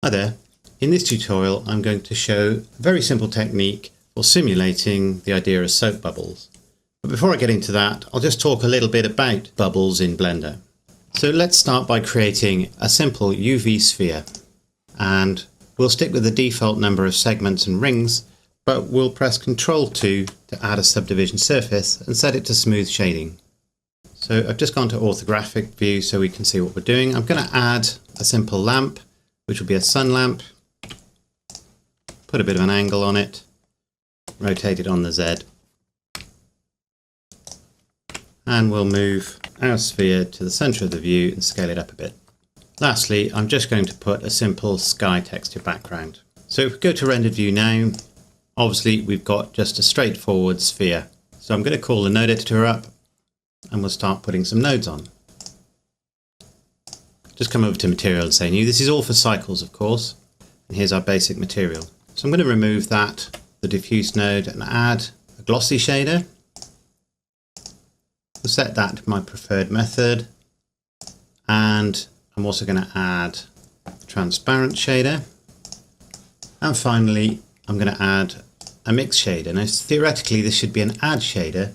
Hi there. In this tutorial I'm going to show a very simple technique for simulating the idea of soap bubbles. But before I get into that, I'll just talk a little bit about bubbles in Blender. So let's start by creating a simple UV sphere, and we'll stick with the default number of segments and rings, but we'll press Ctrl 2 to add a subdivision surface and set it to smooth shading. So I've just gone to orthographic view so we can see what we're doing. I'm going to add a simple lamp, which will be a sun lamp, put a bit of an angle on it, rotate it on the Z, and we'll move our sphere to the center of the view and scale it up a bit. Lastly, I'm just going to put a simple sky texture background. So if we go to rendered view now, obviously we've got just a straightforward sphere. So I'm going to call the node editor up and we'll start putting some nodes on. Just come over to material and say new. This is all for cycles, of course. And here's our basic material. So I'm going to remove that, the diffuse node, and add a glossy shader. We'll set that to my preferred method. And I'm also going to add a transparent shader. And finally, I'm going to add a mix shader. Now, theoretically, this should be an add shader,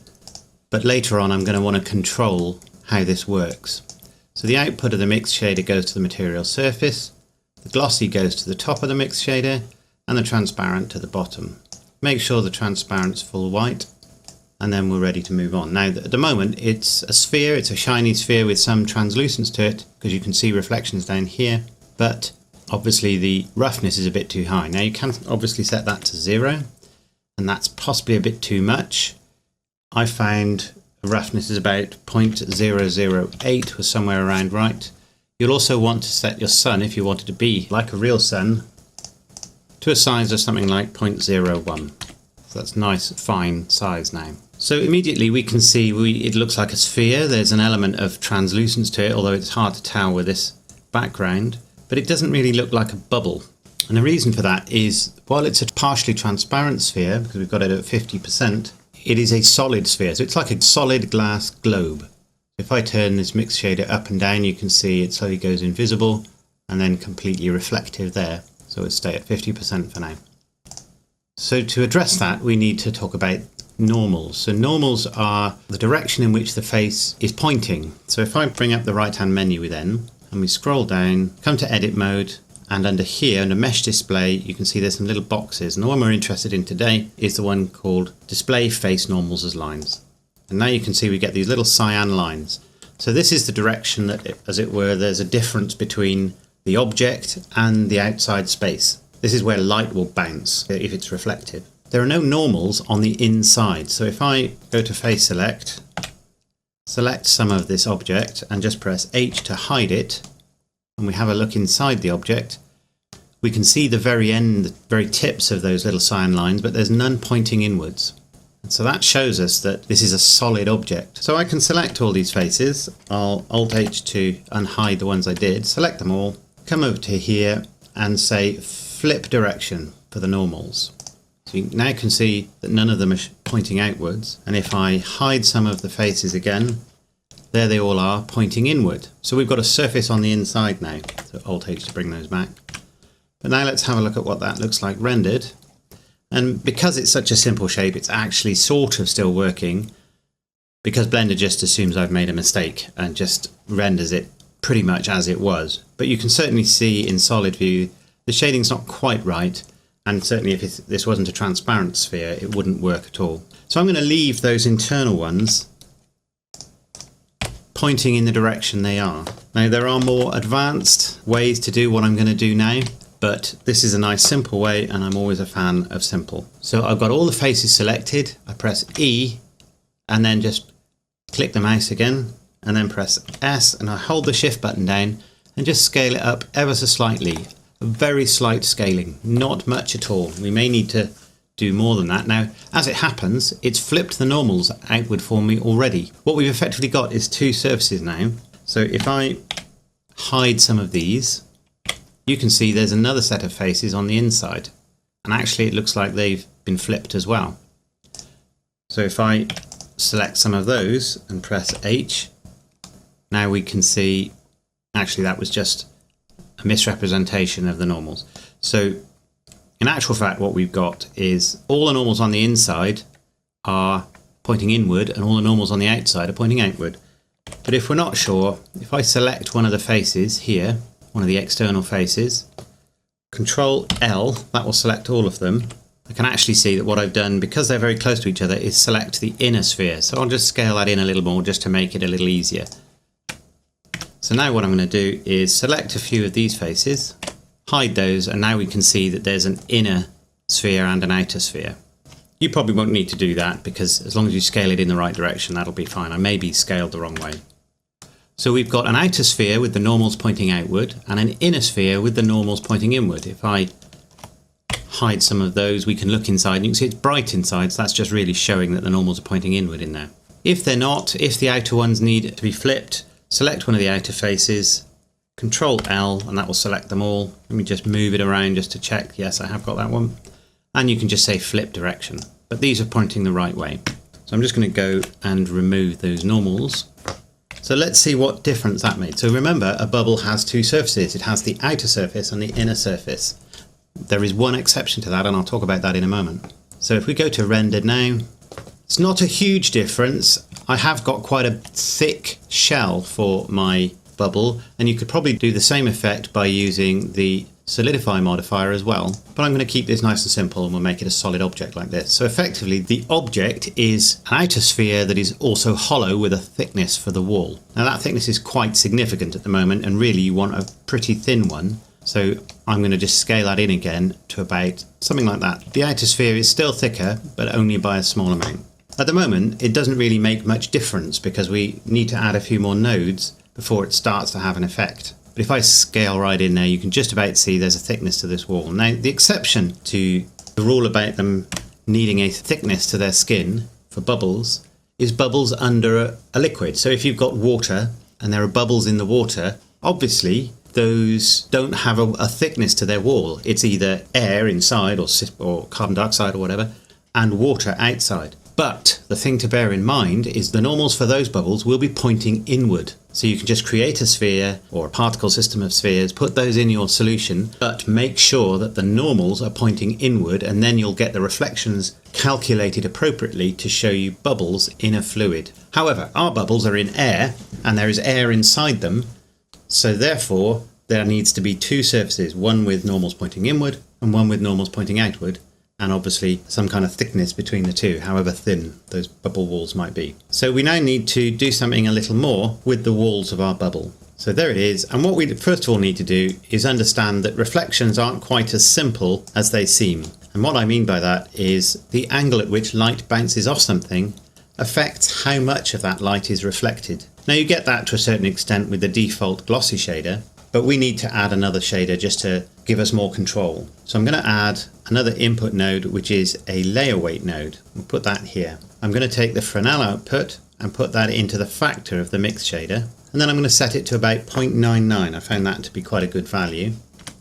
but later on, I'm going to want to control how this works. So the output of the mix shader goes to the material surface, the glossy goes to the top of the mix shader, and the transparent to the bottom. Make sure the transparent's full white, and then we're ready to move on. Now at the moment it's a sphere, it's a shiny sphere with some translucence to it, because you can see reflections down here, but obviously the roughness is a bit too high. Now you can obviously set that to 0, and that's possibly a bit too much. I found the roughness is about 0.008 or somewhere around right. You'll also want to set your sun, if you want it to be like a real sun, to a size of something like 0.01. So that's nice fine size now. So immediately we can see it looks like a sphere. There's an element of translucence to it, although it's hard to tell with this background, but it doesn't really look like a bubble. And the reason for that is, while it's a partially transparent sphere, because we've got it at 50%, it is a solid sphere, so it's like a solid glass globe. If I turn this mix shader up and down, you can see it slowly goes invisible and then completely reflective there. So it'll stay at 50% for now. So to address that, we need to talk about normals. So normals are the direction in which the face is pointing. So if I bring up the right-hand menu then, and we scroll down, come to edit mode, and under here, under mesh display, you can see there's some little boxes. And the one we're interested in today is the one called display face normals as lines. And now you can see we get these little cyan lines. So this is the direction that, as it were, there's a difference between the object and the outside space. This is where light will bounce if it's reflective. There are no normals on the inside. So if I go to face select, select some of this object and just press H to hide it, and we have a look inside the object, we can see the very end, the very tips of those little cyan lines, but there's none pointing inwards. And so that shows us that this is a solid object. So I can select all these faces. I'll Alt-H to unhide the ones I did, select them all, come over to here and say flip direction for the normals. So you now can see that none of them are pointing outwards. And if I hide some of the faces again, there they all are pointing inward. So we've got a surface on the inside now. So Alt-H to bring those back. But now let's have a look at what that looks like rendered. And because it's such a simple shape, it's actually sort of still working, because Blender just assumes I've made a mistake and just renders it pretty much as it was. But you can certainly see in solid view the shading's not quite right, and certainly if this wasn't a transparent sphere it wouldn't work at all. So I'm going to leave those internal ones pointing in the direction they are. Now there are more advanced ways to do what I'm going to do now, but this is a nice simple way and I'm always a fan of simple. So I've got all the faces selected, I press E and then just click the mouse again and then press S and I hold the shift button down and just scale it up ever so slightly. A very slight scaling, not much at all. We may need to do more than that. Now, as it happens, it's flipped the normals outward for me already. What we've effectively got is two surfaces now. So if I hide some of these, you can see there's another set of faces on the inside. And actually it looks like they've been flipped as well. So if I select some of those and press H, now we can see actually that was just a misrepresentation of the normals. So in actual fact, what we've got is all the normals on the inside are pointing inward and all the normals on the outside are pointing outward. But if we're not sure, if I select one of the faces here, one of the external faces, Control L, that will select all of them. I can actually see that what I've done, because they're very close to each other, is select the inner sphere. So I'll just scale that in a little more just to make it a little easier. So now what I'm going to do is select a few of these faces, hide those, and now we can see that there's an inner sphere and an outer sphere. You probably won't need to do that because as long as you scale it in the right direction, that'll be fine. I may be scaled the wrong way. So we've got an outer sphere with the normals pointing outward and an inner sphere with the normals pointing inward. If I hide some of those, we can look inside and you can see it's bright inside, so that's just really showing that the normals are pointing inward in there. If they're not, if the outer ones need to be flipped, select one of the outer faces, Control L, and that will select them all. Let me just move it around just to check. Yes, I have got that one. And you can just say flip direction, but these are pointing the right way. So I'm just going to go and remove those normals. So let's see what difference that made. So remember, a bubble has two surfaces. It has the outer surface and the inner surface. There is one exception to that, and I'll talk about that in a moment. So if we go to render now, it's not a huge difference. I have got quite a thick shell for my bubble, and you could probably do the same effect by using the solidify modifier as well, but I'm going to keep this nice and simple and we'll make it a solid object like this. So effectively the object is an outer sphere that is also hollow with a thickness for the wall. Now that thickness is quite significant at the moment, and really you want a pretty thin one, so I'm going to just scale that in again to about something like that. The outer sphere is still thicker, but only by a small amount. At the moment it doesn't really make much difference because we need to add a few more nodes before it starts to have an effect. But if I scale right in there, you can just about see there's a thickness to this wall. Now, the exception to the rule about them needing a thickness to their skin for bubbles is bubbles under a liquid. So if you've got water and there are bubbles in the water, obviously those don't have a thickness to their wall. It's either air inside or carbon dioxide or whatever, and water outside. But the thing to bear in mind is the normals for those bubbles will be pointing inward. So you can just create a sphere or a particle system of spheres, put those in your solution, but make sure that the normals are pointing inward, and then you'll get the reflections calculated appropriately to show you bubbles in a fluid. However, our bubbles are in air and there is air inside them. So therefore there needs to be two surfaces, one with normals pointing inward and one with normals pointing outward. And obviously some kind of thickness between the two, however thin those bubble walls might be. So we now need to do something a little more with the walls of our bubble. So there it is, and what we first of all need to do is understand that reflections aren't quite as simple as they seem. And what I mean by that is the angle at which light bounces off something affects how much of that light is reflected. Now you get that to a certain extent with the default glossy shader, but we need to add another shader just to give us more control. So I'm going to add another input node, which is a layer weight node. We'll put that here. I'm going to take the Fresnel output and put that into the factor of the mix shader, and then I'm going to set it to about 0.99. I found that to be quite a good value.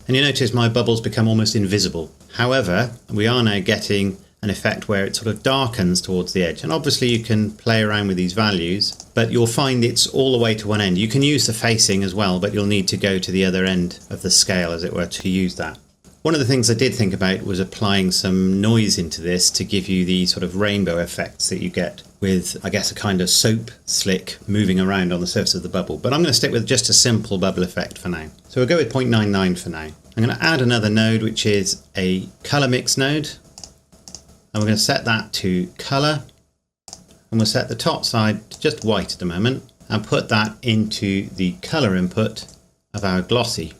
And you notice my bubbles become almost invisible. However, we are now getting an effect where it sort of darkens towards the edge, and obviously you can play around with these values, but you'll find it's all the way to one end. You can use the facing as well, but you'll need to go to the other end of the scale, as it were, to use that. One of the things I did think about was applying some noise into this to give you the sort of rainbow effects that you get with, I guess, a kind of soap slick moving around on the surface of the bubble, but I'm going to stick with just a simple bubble effect for now. So we'll go with 0.99 for now. I'm going to add another node, which is a color mix node. And we're going to set that to color, and we'll set the top side to just white at the moment and put that into the color input of our glossy.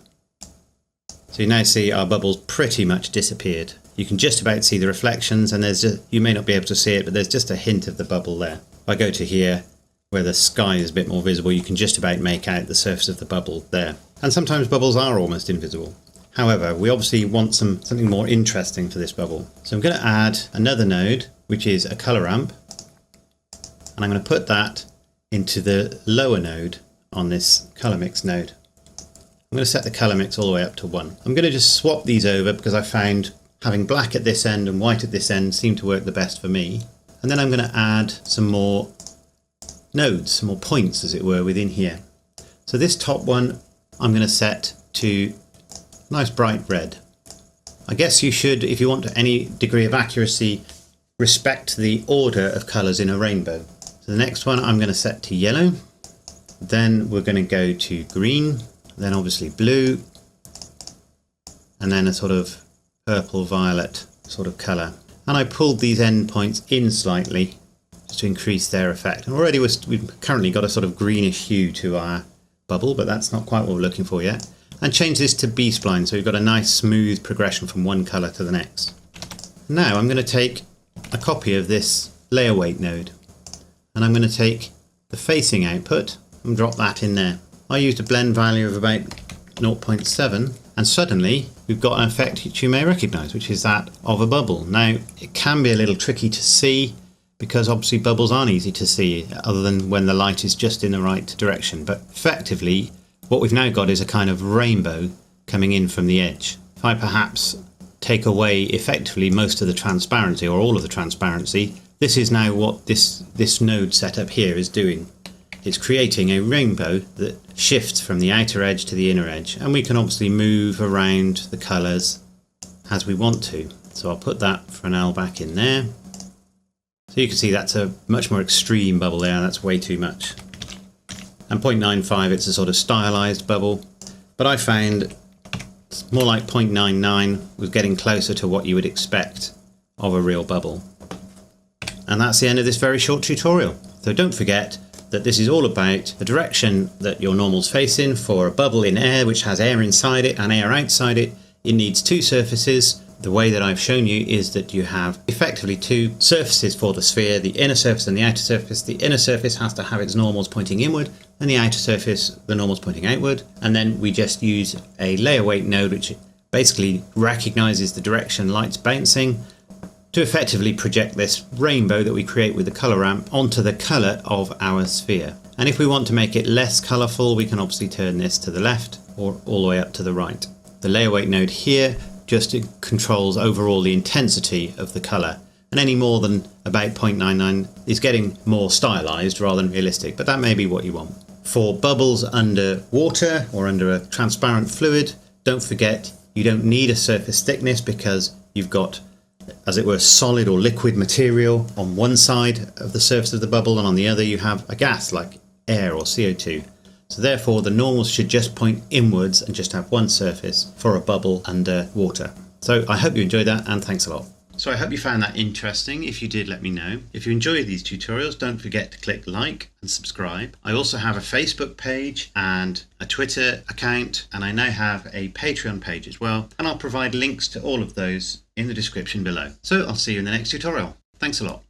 So you now see our bubbles pretty much disappeared. You can just about see the reflections, and you may not be able to see it, but there's just a hint of the bubble there. If I go to here where the sky is a bit more visible, you can just about make out the surface of the bubble there. And sometimes bubbles are almost invisible. However, we obviously want something more interesting for this bubble. So I'm going to add another node, which is a color ramp, and I'm going to put that into the lower node on this color mix node. I'm going to set the color mix all the way up to 1. I'm going to just swap these over because I found having black at this end and white at this end seemed to work the best for me. And then I'm going to add some more nodes, some more points as it were, within here. So this top one I'm going to set to Nice bright red. I guess you should, if you want any degree of accuracy, respect the order of colours in a rainbow. So the next one I'm going to set to yellow. Then we're going to go to green, then obviously blue, and then a sort of purple violet sort of colour. And I pulled these endpoints in slightly just to increase their effect. And already we've currently got a sort of greenish hue to our bubble, but that's not quite what we're looking for yet. And change this to B-spline, so we've got a nice smooth progression from one colour to the next. Now I'm going to take a copy of this layer weight node, and I'm going to take the facing output and drop that in there. I used a blend value of about 0.7, and suddenly we've got an effect which you may recognise, which is that of a bubble. Now it can be a little tricky to see because obviously bubbles aren't easy to see other than when the light is just in the right direction, but effectively what we've now got is a kind of rainbow coming in from the edge. If I perhaps take away effectively most of the transparency or all of the transparency, this is now what this node setup here is doing. It's creating a rainbow that shifts from the outer edge to the inner edge, and we can obviously move around the colours as we want to. So I'll put that Fresnel back in there. So you can see that's a much more extreme bubble there, that's way too much. And 0.95, it's a sort of stylized bubble, but I found it's more like 0.99 was getting closer to what you would expect of a real bubble. And that's the end of this very short tutorial. So don't forget that this is all about the direction that your normal's facing. For a bubble in air which has air inside it and air outside it, it needs two surfaces. The way that I've shown you is that you have effectively two surfaces for the sphere, the inner surface and the outer surface. The inner surface has to have its normals pointing inward, and the outer surface, the normals pointing outward. And then we just use a layer weight node which basically recognizes the direction light's bouncing to effectively project this rainbow that we create with the color ramp onto the color of our sphere. And if we want to make it less colorful, we can obviously turn this to the left or all the way up to the right. The layer weight node here just controls overall the intensity of the color, and any more than about 0.99 is getting more stylized rather than realistic, but that may be what you want. For bubbles under water or under a transparent fluid, don't forget you don't need a surface thickness because you've got, as it were, solid or liquid material on one side of the surface of the bubble, and on the other you have a gas like air or CO2. So therefore the normals should just point inwards and just have one surface for a bubble under water. So I hope you enjoyed that, and thanks a lot. So I hope you found that interesting. If you did, let me know. If you enjoy these tutorials, don't forget to click like and subscribe. I also have a Facebook page and a Twitter account, and I now have a Patreon page as well, and I'll provide links to all of those in the description below. So I'll see you in the next tutorial. Thanks a lot.